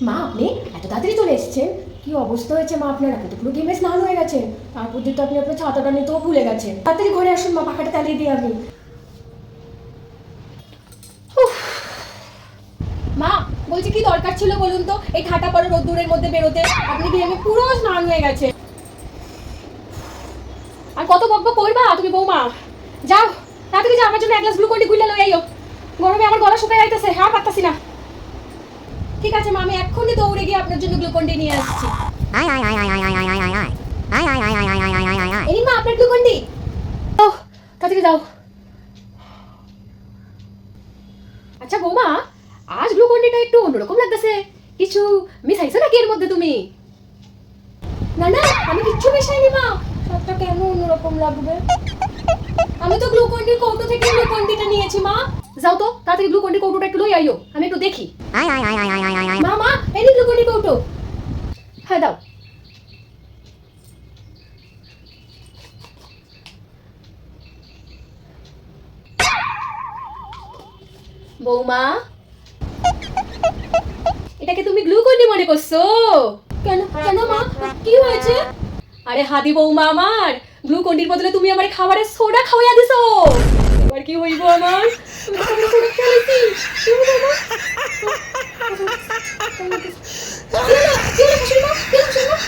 মা আপনি এত তাড়াতাড়ি চলে এসেছেন? কি অবস্থা হয়েছে মা আপনার? আপনি তো পুরো ঘেমে স্নান হয়ে গেছেন, তারপর দিয়ে তো আপনি আপনার ছাতাটা নিতেও ভুলে গেছেন। তাড়াতাড়ি ঘরে আসুন মা, পাখাটা চালিয়ে দিই আমি। উফ, মা বলছি কি দরকার ছিল বলুন তো এই ঠাটা পড়া রোদ্দুরের মধ্যে বেরোতে? আপনি ঘেমে পুরো স্নান হয়ে গেছে। আর কত বকবক করবা তুমি বৌমা? যাও তাড়াতাড়ি যাও, আমার জন্য এক গ্লাস গ্লুকন ডি গুইলা লই আইও। গরমে আমার গলা শুকায় যাইতেছে, আর পারতাছি না। ঠিক আছে মা, আমি এক্ষুনি দৌড়ে গিয়ে আপনার জন্য গ্লুকন ডি নিয়ে আসছি। এই নিন মা আপনার গ্লুকন ডি। ওহ তাড়াতাড়ি যাও। আচ্ছা বৌমা, আজ গ্লুকন ডিটা একটু অন্যরকম লাগতেছে। কিছু মিশাইছো নাকি এর মধ্যে তুমি? না না, আমি কিচ্ছু মিশাইনি মা। স্বাদটা কেন অন্যরকম লাগবে? আমি তো গ্লুকন ডির কৌটো থেকে গ্লুকন ডিটা নিয়েছি মা। যাও তো তাড়াতাড়ি গ্লুকন ডির কৌটোটা একটু লই আইও, আমি একটু দেখি। মা মা, এই নিন গ্লুকন ডির কৌটো। হ্যাঁ দাও। বৌমা, এটাকে তুমি গ্লুকন ডি মনে করছো? কেন কেন মা, কি হয়েছে? আরে হাদি বৌমা আমার, গ্লুকন ডির বদলে তুমি আমার খাবারে সোডা খাওয়াইয়া দিছো। এবার কি হইব আমার? তুমি তো খাবারে সোডা খাওয়াইছি। কি হইব আমার? কি হলো? কি হলো শাশুড়ি মা? কি হলো শাশুড়ি মা?